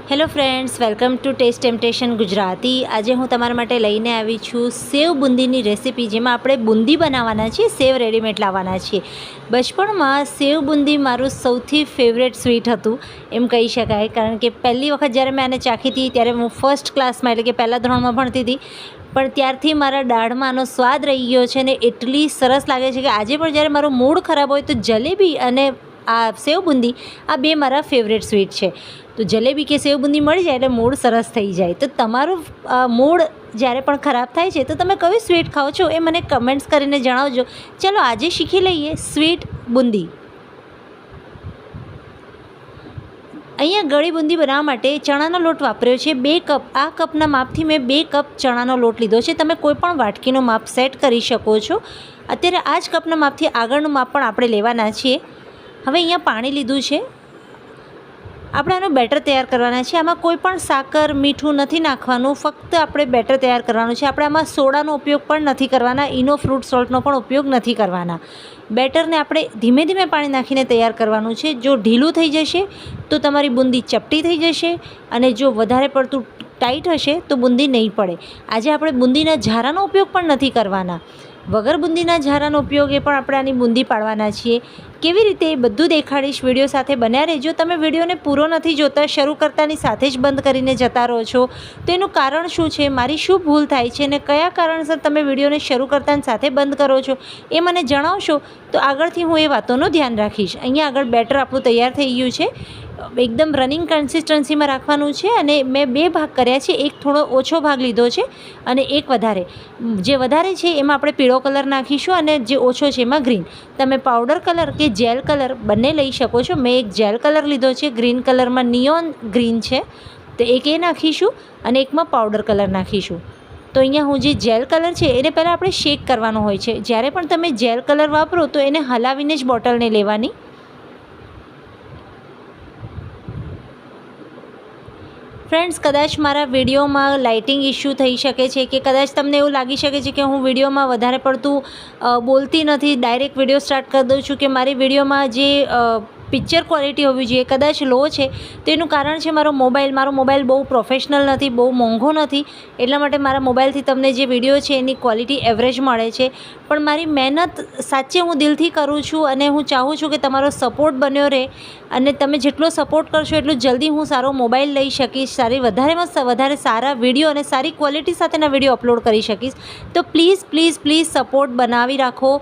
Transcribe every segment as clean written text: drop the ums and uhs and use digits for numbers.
Hello friends, welcome to test temptation Gujarati. આજે હું તમારા માટે લઈને આવી છું સેવ બુંદીની રેસીપી, જેમાં આપણે બુંદી બનાવવાના છીએ, સેવ રેડીમેડ લાવવાના છીએ। બચપણમાં સેવ બુંદી મારું સૌથી ફેવરેટ સ્વીટ હતું એમ કહી શકાય, કારણ કે પહેલી વખત જ્યારે મેં આને ચાખી હતી ત્યારે હું ફર્સ્ટ ક્લાસમાં એટલે કે પહેલા ધોરણમાં ભણતી હતી, પણ ત્યારથી મારા દાઢમાં આનો સ્વાદ રહી ગયો છે અને એટલી સરસ લાગે છે કે આજે પણ જ્યારે મારો મૂડ ખરાબ હોય તો જલેબી અને આ સેવ બુંદી આ બે મારા ફેવરેટ સ્વીટ છે। તો જલેબી કે સેવ બુંદી મળી જાય એટલે મૂડ સરસ થઈ જાય। તો તમારું મૂડ જ્યારે પણ ખરાબ થાય છે તો તમે કયું સ્વીટ ખાઓ છો એ મને કમેન્ટ્સ કરીને જણાવજો। ચલો આજે શીખી લઈએ સ્વીટ બુંદી। અહીંયા ગળી બુંદી બનાવવા માટે ચણાનો લોટ વાપર્યો છે 2 કપ। આ કપના માપથી મેં 2 કપ ચણાનો લોટ લીધો છે। તમે કોઈ પણ વાટકીનો માપ સેટ કરી શકો છો। અત્યારે આ જ કપના માપથી આગળનું માપ પણ આપણે લેવાના છીએ। હવે અહીંયા પાણી લીધું છે। આપણે આનો બેટર તૈયાર કરવાના છે। આમાં કોઈ પણ સાકર મીઠું નથી નાખવાનું, ફક્ત આપણે બેટર તૈયાર કરવાનું છે। આપણે આમાં સોડાનો ઉપયોગ પણ નથી કરવાના, ઇનો ફ્રૂટ સોલ્ટનો પણ ઉપયોગ નથી કરવાના। બેટરને આપણે ધીમે ધીમે પાણી નાખીને તૈયાર કરવાનું છે। જો ઢીલું થઈ જશે તો તમારી બુંદી ચપટી થઈ જશે, અને જો વધારે પડતું ટાઈટ હશે તો બુંદી નહીં પડે। આજે આપણે બુંદીના ઝારાનો ઉપયોગ પણ નથી કરવાના, વગર બુંદીના ઝારાનો ઉપયોગે પણ આપણે આની બુંદી પાડવાના છીએ। કેવી રીતે એ બધું દેખાડીશ, વિડીયો સાથે બન્યા રહેજો। તમે વિડીયોને પૂરો નથી જોતા, શરૂ કરતાની સાથે જ બંધ કરીને જતા રહો છો, તો એનું કારણ શું છે, મારી શું ભૂલ થાય છે અને કયા કારણસર તમે વિડીયોને શરૂ કરતાની સાથે બંધ કરો છો એ મને જણાવશો તો આગળથી હું એ વાતોનું ધ્યાન રાખીશ। અહીંયા આગળ બેટર આપણું તૈયાર થઈ ગયું છે। એકદમ રનિંગ કન્સિસ્ટન્સીમાં રાખવાનું છે, અને મેં 2 ભાગ કર્યા છે। એક થોડો ઓછો ભાગ લીધો છે અને એક વધારે। જે વધારે છે એમાં આપણે પીળો કલર નાખીશું અને જે ઓછો છે એમાં ગ્રીન। તમે પાવડર કલર કે જેલ કલર બંને લઈ શકો છો। મેં એક જેલ કલર લીધો છે, ગ્રીન કલરમાં નિયોન ગ્રીન છે, તો એક એ નાખીશું અને એકમાં પાવડર કલર નાખીશું। તો અહીંયા હું જે જેલ કલર છે એને પહેલાં આપણે શેક કરવાનો હોય છે। જ્યારે પણ તમે જેલ કલર વાપરો તો એને હલાવીને જ બોટલને લેવાની। ફ્રેન્ડ્સ, કદાચ મારા વિડીયોમાં લાઇટિંગ ઇશ્યુ થઈ શકે છે, કે કદાચ તમને એવું લાગી શકે છે કે હું વિડીયોમાં વધારે પડતું બોલતી નથી, ડાયરેક્ટ વિડીયો સ્ટાર્ટ કરી દઉં છું, કે મારી વિડીયોમાં જે પિક્ચર ક્વોલિટી હોવી જોઈએ કદાચ લો છે। તો એનું કારણ છે મારો મોબાઈલ બહુ પ્રોફેશનલ નથી, બહુ મોંઘો નથી, એટલા માટે મારા મોબાઈલથી તમને જે વિડીયો છે એની ક્વોલિટી એવરેજ મળે છે। પણ મારી મહેનત સાચે હું દિલથી કરું છું, અને હું ચાહું છું કે તમારો સપોર્ટ બન્યો રહે, અને તમે જેટલો સપોર્ટ કરશો એટલું જલ્દી હું સારો મોબાઈલ લઈ શકીશ, વધારેમાં વધારે સારા વિડીયો અને સારી ક્વોલિટી સાથેના વિડીયો અપલોડ કરી શકીશ। તો પ્લીઝ પ્લીઝ પ્લીઝ સપોર્ટ બનાવી રાખો,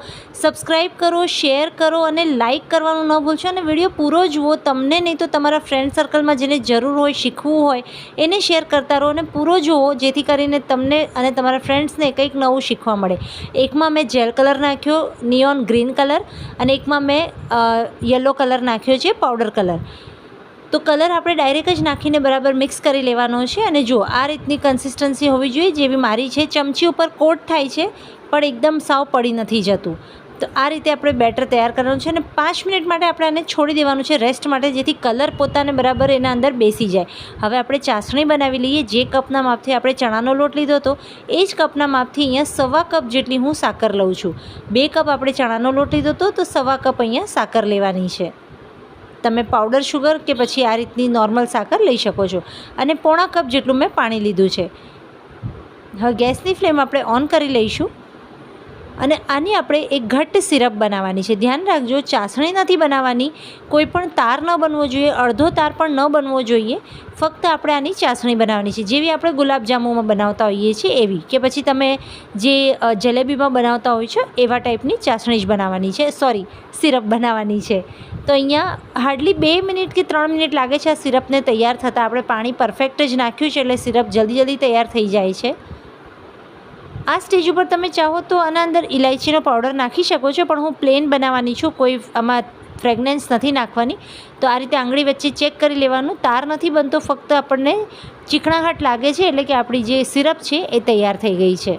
સબસ્ક્રાઈબ કરો, શેર કરો અને લાઇક કરવાનું ન ભૂલશો, અને વિડીયો પૂરો જુઓ। તમને નહીં તો તમારા ફ્રેન્ડ સર્કલમાં જેને જરૂર હોય, શીખવું હોય એને શેર કરતા રહો અને પૂરો જુઓ, જેથી કરીને તમને અને તમારા ફ્રેન્ડ્સને કંઈક નવું શીખવા મળે। એકમાં મેં જેલ કલર નાખ્યો, નિયોન ગ્રીન કલર, અને એકમાં મેં યલો કલર નાખ્યો છે, પાવડર કલર। તો કલર આપણે ડાયરેક્ટ જ નાખીને બરાબર મિક્સ કરી લેવાનો છે। અને જુઓ, આ રીતની કન્સિસ્ટન્સી હોવી જોઈએ, જેવી મારી છે। ચમચી ઉપર કોટ થાય છે પણ એકદમ સાવ પડી નથી જતું। તો આ રીતે આપણે બેટર તૈયાર કરવાનું છે, અને 5 મિનિટ માટે આપણે આને છોડી દેવાનું છે રેસ્ટ માટે, જેથી કલર પોતાને બરાબર એના અંદર બેસી જાય। હવે આપણે ચાસણી બનાવી લઈએ। જે કપના માપથી આપણે ચણાનો લોટ લીધો હતો એ જ કપના માપથી અહીંયા 1/4 કપ જેટલી હું સાકર લઉં છું। 2 કપ આપણે ચણાનો લોટ લીધો હતો તો 1/4 કપ અહીંયા સાકર લેવાની છે। તમે પાવડર શુગર કે પછી આ રીતની નોર્મલ સાકર લઈ શકો છો, અને 1/4 કપ જેટલું મેં પાણી લીધું છે। હવે ગેસની ફ્લેમ આપણે ઓન કરી લઈશું, અને આની આપણે એક ઘટ્ટ સિરપ બનાવવાની છે। ધ્યાન રાખજો, ચાસણી નથી બનાવવાની, કોઈ પણ તાર ન બનવો જોઈએ, અડધો તાર પણ ન બનવો જોઈએ, ફક્ત આપણે આની ચાસણી બનાવવાની છે, જેવી આપણે ગુલાબજાંબુમાં બનાવતા હોઈએ છીએ એવી, કે પછી તમે જે જલેબીમાં બનાવતા હોય છો એવા ટાઈપની ચાસણી જ બનાવવાની છે, સિરપ બનાવવાની છે। તો અહીંયા હાર્ડલી 2 મિનિટ કે 3 મિનિટ લાગે છે આ સિરપને તૈયાર થતાં। આપણે પાણી પરફેક્ટ જ નાખ્યું છે એટલે સિરપ જલ્દી તૈયાર થઈ જાય છે। આ સ્ટેજ ઉપર તમે ચાહો તો આના અંદર ઇલાયચીનો પાવડર નાખી શકો છો, પણ હું પ્લેન બનાવવાની છું, કોઈ આમાં ફ્રેગનન્સ નથી નાખવાની। તો આ રીતે આંગળી વચ્ચે ચેક કરી લેવાનું, તાર નથી બનતો, ફક્ત આપણને ચીકણાઘાટ લાગે છે એટલે કે આપણી જે સિરપ છે એ તૈયાર થઈ ગઈ છે।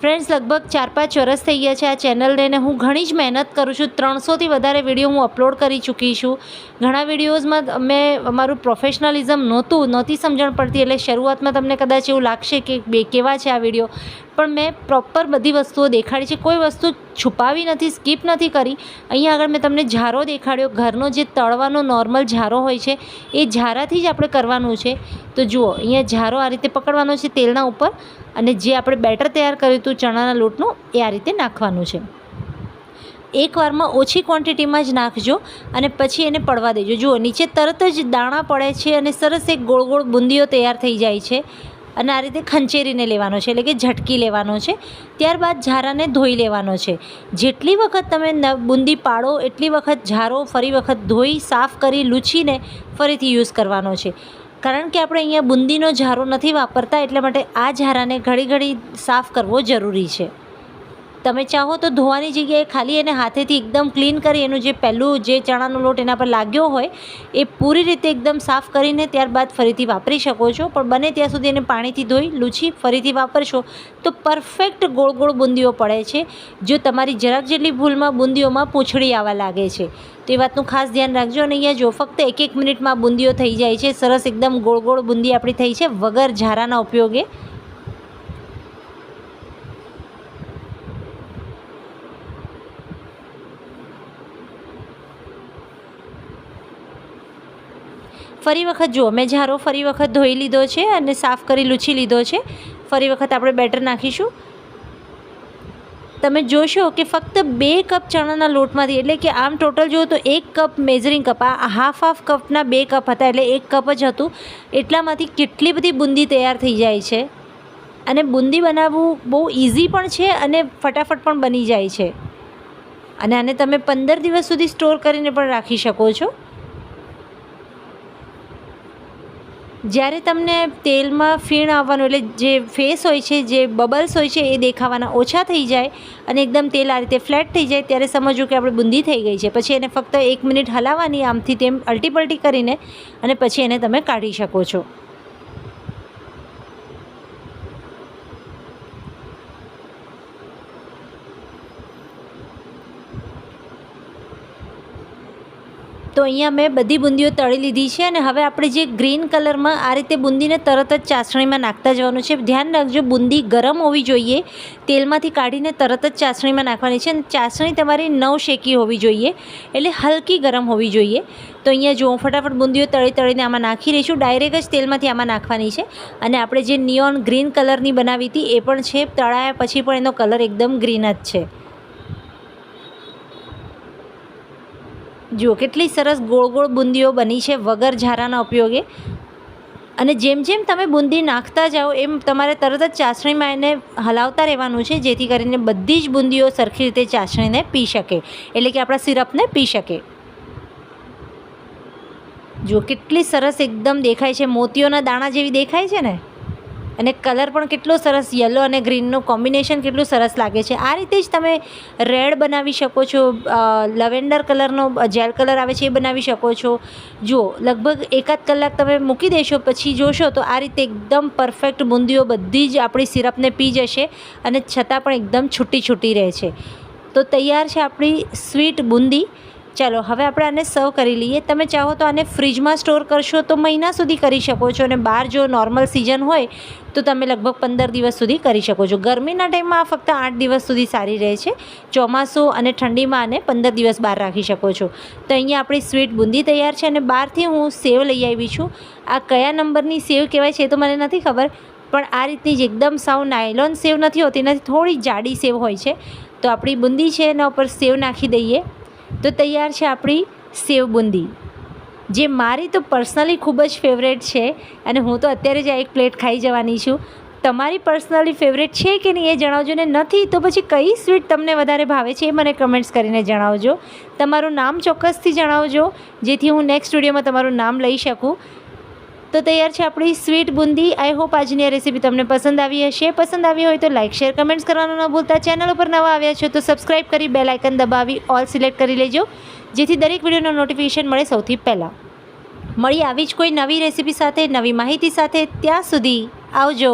ફ્રેન્ડ્સ, લગભગ 4-5 વર્ષ થઈ ગયા છે આ ચેનલને, અને હું ઘણી જ મહેનત કરું છું। 300થી વધારે વિડીયો હું અપલોડ કરી ચૂકી છું। ઘણા વિડીયોઝમાં મેં મારું પ્રોફેશનલિઝમ નહોતી સમજણ પડતી, એટલે શરૂઆતમાં તમને કદાચ એવું લાગશે કે કેવા છે આ વિડીયો, પણ મેં પ્રોપર બધી વસ્તુઓ દેખાડી છે, કોઈ વસ્તુ છુપાવી નથી, સ્કીપ નથી કરી. અહીંયા આગળ મેં તમને ઝારો દેખાડ્યો. ઘરનો જે તળવાનો નોર્મલ ઝારો હોય છે એ ઝારાથી જ આપણે કરવાનું છે. તો જુઓ, અહીંયા ઝારો આ રીતે પકડવાનો છે તેલના ઉપર, અને જે આપણે બેટર તૈયાર કર્યું હતું ચણાના લોટનું એ આ રીતે નાખવાનું છે. એકવારમાં ઓછી ક્વોન્ટિટીમાં જ નાખજો અને પછી એને પડવા દેજો. જુઓ, નીચે તરત જ દાણા પડે છે અને સરસ એક ગોળ ગોળ બુંદીઓ તૈયાર થઈ જાય છે. અને આ રીતે ખંચેરીને લેવાનો છે, એટલે કે ઝટકી લેવાનો છે. ત્યારબાદ ઝારાને ધોઈ લેવાનો છે. જેટલી વખત તમે બુંદી પાડો એટલી વખત ઝારો ફરી વખત ધોઈ સાફ કરી લૂછીને ફરીથી યુઝ કરવાનો છે. કારણ કે આપણે અહીંયા બુંદીનો ઝારો નથી વાપરતા, એટલા માટે આ ઝારાને ઘડી ઘડી સાફ કરવો જરૂરી છે. તમે ચાહો તો ધોવાની જગ્યાએ ખાલી એને હાથેથી એકદમ ક્લીન કરી એનું જે પહેલું જે ચણાનો લોટ એના પર લાગ્યો હોય એ પૂરી રીતે એકદમ સાફ કરીને ત્યારબાદ ફરીથી વાપરી શકો છો. પણ બને ત્યાં સુધી એને પાણીથી ધોઈ લૂછી ફરીથી વાપરશો તો પરફેક્ટ ગોળ ગોળ બુંદીઓ પડે છે. જો તમારી જરાક જેટલી ભૂલમાં બુંદીઓમાં પૂંછડી આવવા લાગે છે તો એ વાતનું ખાસ ધ્યાન રાખજો. અને અહીંયા જો ફક્ત 1-1 મિનિટમાં બુંદીઓ થઈ જાય છે. સરસ એકદમ ગોળ ગોળ બુંદી આપણી થઈ છે વગર ઝારાના ઉપયોગે. ફરી વખત જુઓ, મેં ઝારો ફરી વખત ધોઈ લીધો છે અને સાફ કરી લૂછી લીધો છે. ફરી વખત આપણે બેટર નાખીશું. તમે જોશો કે ફક્ત 2 કપ ચણાના લોટમાંથી, એટલે કે આમ ટોટલ જુઓ તો 1 કપ મેઝરિંગ કપ, આ હાફ કપના 2 કપ હતા એટલે 1 કપ જ હતું. એટલામાંથી કેટલી બધી બુંદી તૈયાર થઈ જાય છે. અને બુંદી બનાવવું બહુ ઇઝી પણ છે અને ફટાફટ પણ બની જાય છે. અને આને તમે 15 દિવસ સુધી સ્ટોર કરીને પણ રાખી શકો છો. જ્યારે તમને તેલમાં ફીણ આવવાનું, એટલે જે ફેસ હોય છે, જે બબલ્સ હોય છે એ દેખાવાના ઓછા થઈ જાય અને એકદમ તેલ આ રીતે ફ્લેટ થઈ જાય ત્યારે સમજવું કે આપણે બુંદી થઈ ગઈ છે. પછી એને ફક્ત 1 મિનિટ હલાવવાની આમથી તેમ અલટી પલટી કરીને, અને પછી એને તમે કાઢી શકો છો. તો અહીંયા મેં બધી બુંદીઓ તળી લીધી છે. અને હવે આપણે જે ગ્રીન કલરમાં આ રીતે બુંદીને તરત જ ચાસણીમાં નાખતા જવાનું છે. ધ્યાન રાખજો, બુંદી ગરમ હોવી જોઈએ. તેલમાંથી કાઢીને તરત જ ચાસણીમાં નાખવાની છે. અને ચાસણી તમારી નવ શેકી હોવી જોઈએ, એટલે હલકી ગરમ હોવી જોઈએ. તો અહીંયા જો ફટાફટ બુંદીઓ તળીને આમાં નાખી રહીશું. ડાયરેક્ટ જ તેલમાંથી આમાં નાખવાની છે. અને આપણે જે નિયોન ગ્રીન કલરની બનાવી હતી એ પણ છે. તળાયા પછી પણ એનો કલર એકદમ ગ્રીન જ છે. જુઓ કેટલી સરસ ગોળ ગોળ બુંદીઓ બની છે વગર ઝારાના ઉપયોગે. અને જેમ જેમ તમે બુંદી નાખતા જાઓ એમ તમારે તરત જ ચાસણીમાં એને હલાવતા રહેવાનું છે, જેથી કરીને બધી જ બુંદીઓ સરખી રીતે ચાસણીને પી શકે, એટલે કે આપણા સિરપને પી શકે. જુઓ કેટલી સરસ એકદમ દેખાય છે, મોતીઓના દાણા જેવી દેખાય છે ને. અને કલર પણ કેટલો સરસ, યલો અને ગ્રીનનું કોમ્બિનેશન કેટલું સરસ લાગે છે. આ રીતે જ તમે રેડ બનાવી શકો છો, લવેન્ડર કલરનો જેલ કલર આવે છે એ બનાવી શકો છો. જુઓ લગભગ 1-8 કલાક તમે મૂકી દેશો પછી જોશો તો આ રીતે એકદમ પરફેક્ટ બુંદીઓ બધી જ આપણી સિરપને પી જશે અને છતાં પણ એકદમ છૂટી છૂટી રહે છે. તો તૈયાર છે આપણી સ્વીટ બુંદી. ચાલો હવે આપણે આને સર્વ કરી લઈએ. તમે ચાહો તો આને ફ્રીજમાં સ્ટોર કરશો તો મહિના સુધી કરી શકો છો. અને બહાર જો નોર્મલ સિઝન હોય તો તમે લગભગ 15 દિવસ સુધી કરી શકો છો. ગરમીના ટાઈમમાં આ ફક્ત 8 દિવસ સુધી સારી રહે છે. ચોમાસું અને ઠંડીમાં આને 15 દિવસ બહાર રાખી શકો છો. તો અહીંયા આપણી સ્વીટ બુંદી તૈયાર છે. અને બહારથી હું સેવ લઈ આવી છું. આ કયા નંબરની સેવ કહેવાય છે એ તો મને નથી ખબર, પણ આ રીતની જ એકદમ સાવ નાયલોન સેવ નથી હોતી, એનાથી થોડી જાડી સેવ હોય છે. તો આપણી બુંદી છે એના ઉપર સેવ નાખી દઈએ તો તૈયાર છે આપણી સેવ બુંદી, જે મારી તો પર્સનલી ખૂબ જ ફેવરેટ છે. અને હું તો અત્યારે જ આ એક પ્લેટ ખાઈ જવાની છું. તમારી પર્સનલી ફેવરેટ છે કે નહીં એ જણાવજો. ને નથી તો પછી કઈ સ્વીટ તમને વધારે ભાવે છે એ મને કમેન્ટ્સ કરીને જણાવજો. તમારું નામ ચોક્કસથી જણાવજો, જેથી હું નેક્સ્ટ વિડીયોમાં તમારું નામ લઈ શકું. તો તૈયાર છે આપણી સ્વીટ બુંદી. આઈ હોપ આજની આ રેસીપી તમને પસંદ આવી હશે. પસંદ આવી હોય તો લાઇક શેર કમેન્ટ્સ કરવાનું ન ભૂલતા. ચેનલ ઉપર નવા આવ્યા છો તો સબસ્ક્રાઈબ કરી બેલ આઇકન દબાવી ઓલ સિલેક્ટ કરી લેજો, જેથી દરેક વિડીયોનો નોટિફિકેશન મળે સૌથી પહેલાં. મળી આવી જ કોઈ નવી રેસીપી સાથે, નવી માહિતી સાથે. ત્યાં સુધી આવજો.